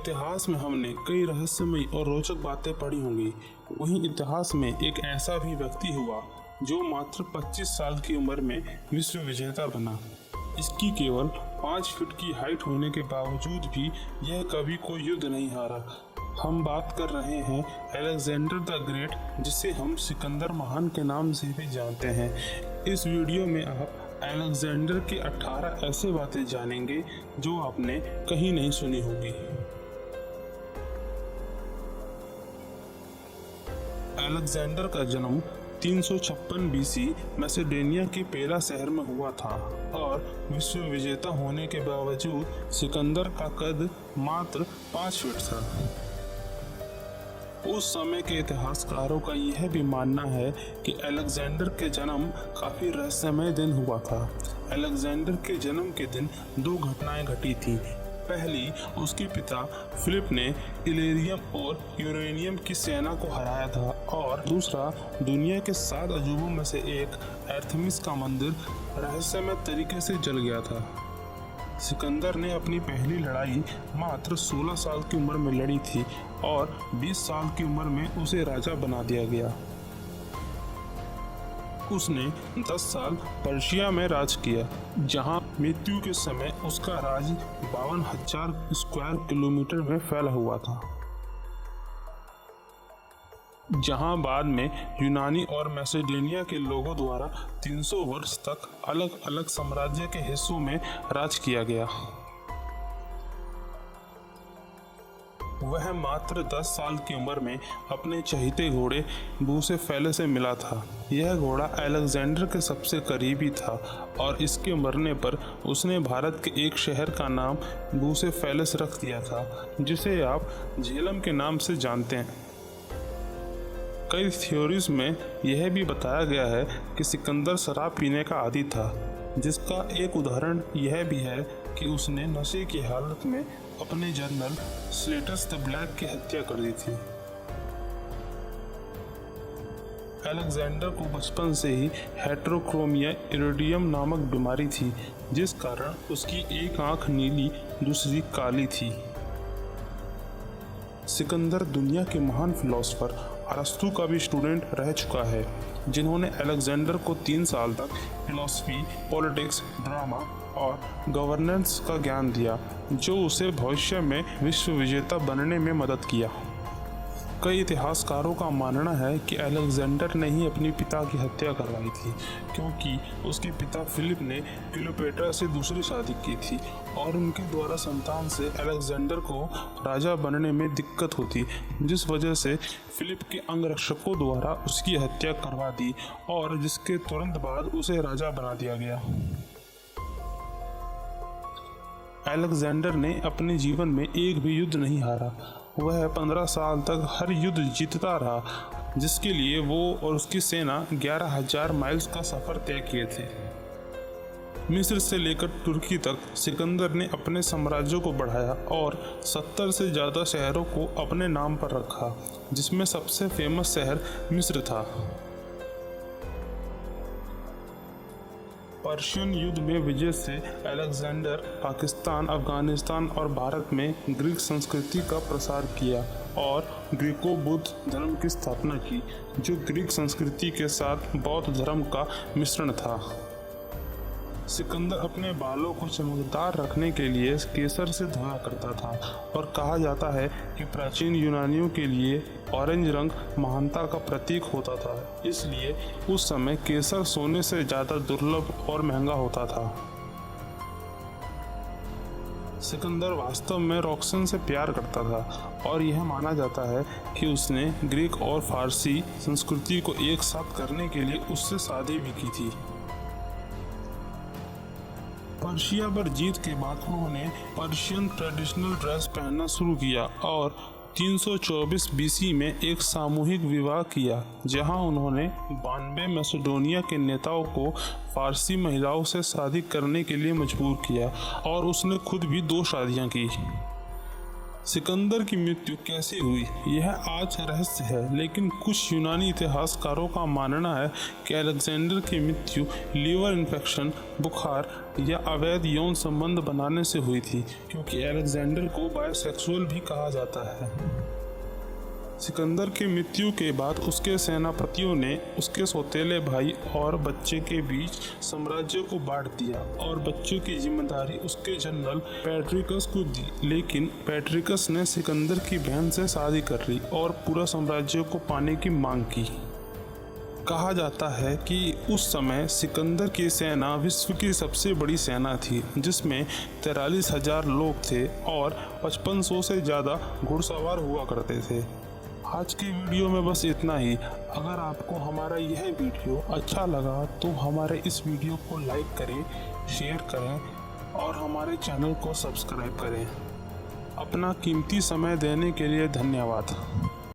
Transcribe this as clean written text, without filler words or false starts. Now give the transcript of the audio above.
इतिहास में हमने कई रहस्यमयी और रोचक बातें पढ़ी होंगी, वहीं इतिहास में एक ऐसा भी व्यक्ति हुआ जो मात्र 25 साल की उम्र में विश्व विजेता बना। इसकी केवल 5 फीट की हाइट होने के बावजूद भी यह कभी कोई युद्ध नहीं हारा। हम बात कर रहे हैं अलेक्जेंडर द ग्रेट, जिसे हम सिकंदर महान के नाम से भी जानते हैं। इस वीडियो में आप अलेक्जेंडर की 18 ऐसे बातें जानेंगे जो आपने कहीं नहीं सुनी होगी। अलेक्जेंडर का जन्म 356 बीसी मैसेडोनिया के पेला शहर में हुआ था और विश्व विजेता होने के बावजूद सिकंदर का कद मात्र 5 फीट था। उस समय के इतिहासकारों का यह भी मानना है कि अलेक्जेंडर के जन्म काफी रहस्यमय दिन हुआ था। अलेक्जेंडर के जन्म के दिन 2 घटनाएं घटी थी। पहली, उसके पिता फिलिप ने इलेरियम और यूरेनियम की सेना को हराया था और दूसरा, दुनिया के 7 अजूबों में से एक आर्थेमिस का मंदिर रहस्यमय तरीके से जल गया था। सिकंदर ने अपनी पहली लड़ाई मात्र 16 साल की उम्र में लड़ी थी और 20 साल की उम्र में उसे राजा बना दिया गया। उसने 10 साल पर्शिया में राज किया, जहां मृत्यु के समय उसका राज 52,000 स्क्वायर किलोमीटर में फैला हुआ था, जहां बाद में यूनानी और मैसेडोनिया के लोगों द्वारा 300 वर्ष तक अलग अलग साम्राज्य के हिस्सों में राज किया गया। वह मात्र 10 साल की उम्र में अपने चहेते घोड़े बूसेफेलस से मिला था। यह घोड़ा अलेक्जेंडर के सबसे करीबी था और इसके मरने पर उसने भारत के एक शहर का नाम बूसेफेलस रख दिया था, जिसे आप झेलम के नाम से जानते हैं। कई थ्योरीज में यह भी बताया गया है कि सिकंदर शराब पीने का आदी था, जिसका एक उदाहरण यह भी है कि उसने नशे की हालत में अपने जनरल स्लेटस द ब्लैक की हत्या कर दी थी। अलेक्जेंडर को बचपन से ही हेटेरोक्रोमिया इरिडियम नामक बीमारी थी, जिस कारण उसकी एक आंख नीली दूसरी काली थी। सिकंदर दुनिया के महान फिलोसोफर अरस्तु का भी स्टूडेंट रह चुका है, जिन्होंने अलेक्जेंडर को 3 साल तक फिलॉसफी, पॉलिटिक्स, ड्रामा और गवर्नेंस का ज्ञान दिया, जो उसे भविष्य में विश्व विजेता बनने में मदद किया। कई इतिहासकारों का मानना है कि अलेक्जेंडर ने ही अपने पिता की हत्या करवाई थी, क्योंकि उसके पिता फिलिप ने क्लियोपेट्रा से दूसरी शादी की थी और उनके द्वारा संतान से अलेक्जेंडर को राजा बनने में दिक्कत होती, जिस वजह से फिलिप के अंगरक्षकों द्वारा उसकी हत्या करवा दी और जिसके तुरंत बाद उसे राजा बना दिया गया। अलेक्जेंडर ने अपने जीवन में एक भी युद्ध नहीं हारा। वह 15 साल तक हर युद्ध जीतता रहा, जिसके लिए वो और उसकी सेना 11,000 माइल्स का सफर तय किए थे। मिस्र से लेकर तुर्की तक सिकंदर ने अपने साम्राज्य को बढ़ाया और 70 से ज़्यादा शहरों को अपने नाम पर रखा, जिसमें सबसे फेमस शहर मिस्र था। पर्शियन युद्ध में विजय से अलेक्जेंडर पाकिस्तान, अफगानिस्तान और भारत में ग्रीक संस्कृति का प्रसार किया और ग्रीको बुद्ध धर्म की स्थापना की, जो ग्रीक संस्कृति के साथ बौद्ध धर्म का मिश्रण था। सिकंदर अपने बालों को चमकदार रखने के लिए केसर से धोया करता था और कहा जाता है कि प्राचीन यूनानियों के लिए ऑरेंज रंग महानता का प्रतीक होता था, इसलिए उस समय केसर सोने से ज़्यादा दुर्लभ और महंगा होता था। सिकंदर वास्तव में रॉक्सन से प्यार करता था और यह माना जाता है कि उसने ग्रीक और फारसी संस्कृति को एक साथ करने के लिए उससे शादी भी की थी। पर्शिया पर जीत के बाद उन्होंने पर्शियन ट्रेडिशनल ड्रेस पहनना शुरू किया और 324 बीसी में एक सामूहिक विवाह किया, जहां उन्होंने 92 मैसेडोनिया के नेताओं को फारसी महिलाओं से शादी करने के लिए मजबूर किया और उसने खुद भी 2 शादियां की। सिकंदर की मृत्यु कैसे हुई यह आज रहस्य है, लेकिन कुछ यूनानी इतिहासकारों का मानना है कि अलेक्जेंडर की मृत्यु लीवर इन्फेक्शन, बुखार या अवैध यौन संबंध बनाने से हुई थी, क्योंकि अलेक्जेंडर को बायोसेक्सुअल भी कहा जाता है। सिकंदर की मृत्यु के बाद उसके सेनापतियों ने उसके सौतेले भाई और बच्चे के बीच साम्राज्य को बांट दिया और बच्चे की जिम्मेदारी उसके जनरल पैट्रिकस को दी, लेकिन पैट्रिकस ने सिकंदर की बहन से शादी कर ली और पूरा साम्राज्य को पाने की मांग की। कहा जाता है कि उस समय सिकंदर की सेना विश्व की सबसे बड़ी सेना थी, जिसमें 43,000 लोग थे और 5500 से ज़्यादा घुड़सवार हुआ करते थे। आज के वीडियो में बस इतना ही। अगर आपको हमारा यह वीडियो अच्छा लगा तो हमारे इस वीडियो को लाइक करें, शेयर करें और हमारे चैनल को सब्सक्राइब करें। अपना कीमती समय देने के लिए धन्यवाद।